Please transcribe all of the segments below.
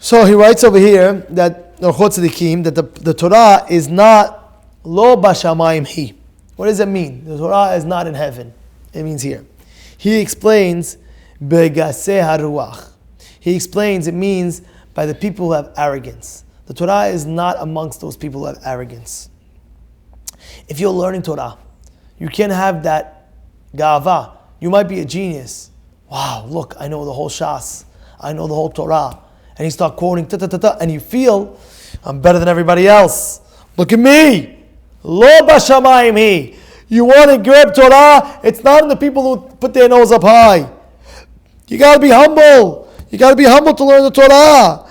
So he writes over here that Orchot Tzadikim, that the Torah is not lo bashamayim hi. What does that mean? The Torah is not in heaven. It means here. He explains begaseh haruach. He explains it means by the people who have arrogance. The Torah is not amongst those people who have arrogance. If you're learning Torah, you can't have that ga'ava. You might be a genius. Wow, look, I know the whole Shas. I know the whole Torah. And you start quoting ta-ta-ta-ta, and you feel, I'm better than everybody else. Look at me. Lo bashamayim hi. You want to grab Torah? It's not in the people who put their nose up high. You got to be humble. You got to be humble to learn the Torah.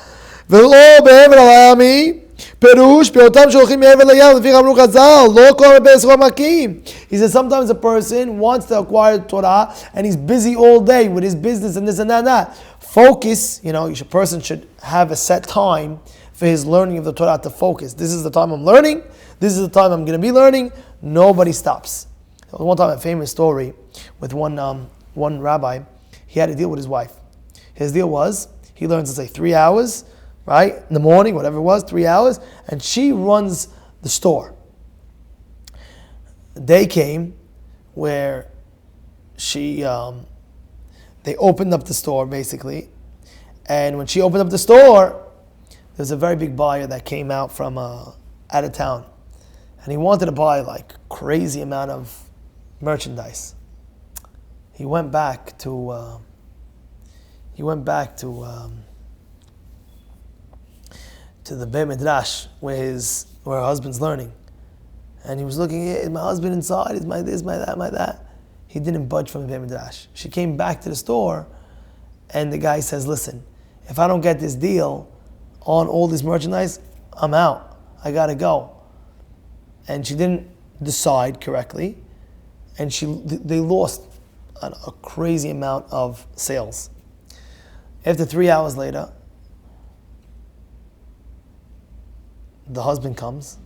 ולא בעבר העמי, פירוש, באותם שהולכים מעבר לים, לפי אמרו חז"ל, לא כל הרבה עשרה מכים. He says sometimes a person wants to acquire Torah and he's busy all day with his business and this and that and that. Focus, a person should have a set time for his learning of the Torah to focus. This is the time I'm learning. This is the time I'm going to be learning. Nobody stops. There was one time a famous story with one rabbi. He had a deal with his wife. His deal was, he learns, let's say, 3 hours, right? In the morning, whatever it was, 3 hours, and she runs the store. The day came where they opened up the store, basically, and when she opened up the store, there was a very big buyer that came out from out of town, and he wanted to buy like crazy amount of merchandise. He went back to the Beit Midrash where her husband's learning, and he was looking at my husband inside. Is my this, my that, my that. He didn't budge from the Beit Midrash. She came back to the store, and the guy says, "Listen, if I don't get this deal on all this merchandise, I'm out. I gotta go." And she didn't decide correctly, and they lost a crazy amount of sales. After 3 hours later, the husband comes,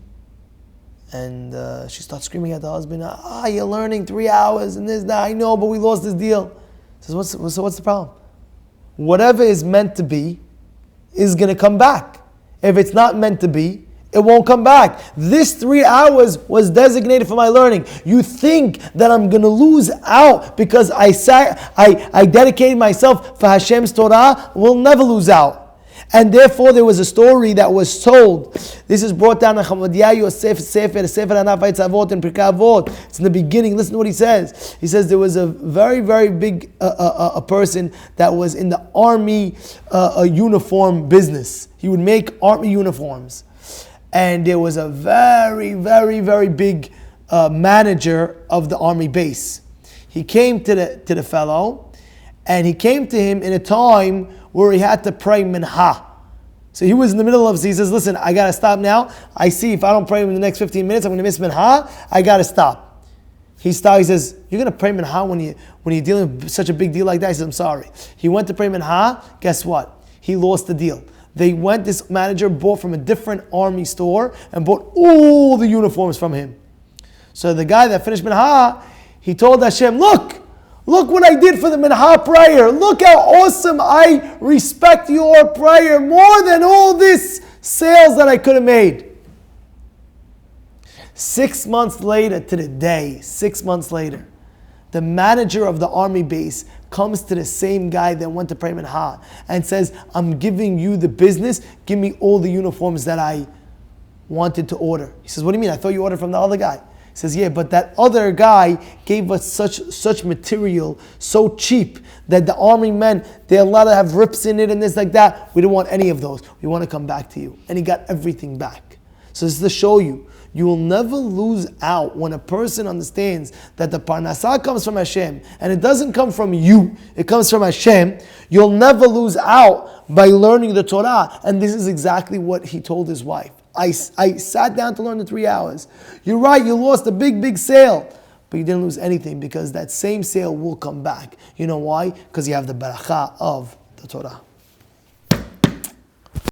and she starts screaming at the husband, you're learning 3 hours and this, that, I know, but we lost this deal. He says, what's the problem? Whatever is meant to be is going to come back. If it's not meant to be, it won't come back. This 3 hours was designated for my learning. You think that I'm going to lose out because I dedicated myself for Hashem's Torah? We'll never lose out. And therefore, there was a story that was told. This is brought down in Rabbi Yosef Palacci in Pirkei Avot. It's in the beginning. Listen to what he says. He says there was a very, very big a person that was in the army uniform business. He would make army uniforms. And there was a very, very, very big manager of the army base. He came to the fellow, and he came to him in a time where he had to pray minha. So he was in the middle of, so he says, listen, I got to stop now. I see if I don't pray in the next 15 minutes, I'm going to miss minha. I got to stop. He stopped. He says, you're going to pray minha when you're dealing with such a big deal like that? He says, I'm sorry. He went to pray minha. Guess what? He lost the deal. This manager bought from a different army store and bought all the uniforms from him. So the guy that finished minha, he told Hashem, look what I did for the minha prayer. Look how awesome. I respect your prayer more than all this sales that I could have made. 6 months later to the day, 6 months later, the manager of the army base comes to the same guy that went to pray minha and says, I'm giving you the business. Give me all the uniforms that I wanted to order. He says, what do you mean? I thought you ordered from the other guy. He says, yeah, but that other guy gave us such material, so cheap, that the army men, they're allowed to have rips in it and this like that. We don't want any of those. We want to come back to you. And he got everything back. So this is to show you, you will never lose out when a person understands that the parnasah comes from Hashem, and it doesn't come from you, it comes from Hashem. You'll never lose out by learning the Torah. And this is exactly what he told his wife. I sat down to learn the 3 hours. You're right, you lost a big sale, but you didn't lose anything because that same sale will come back. You know why? Because you have the barakah of the Torah.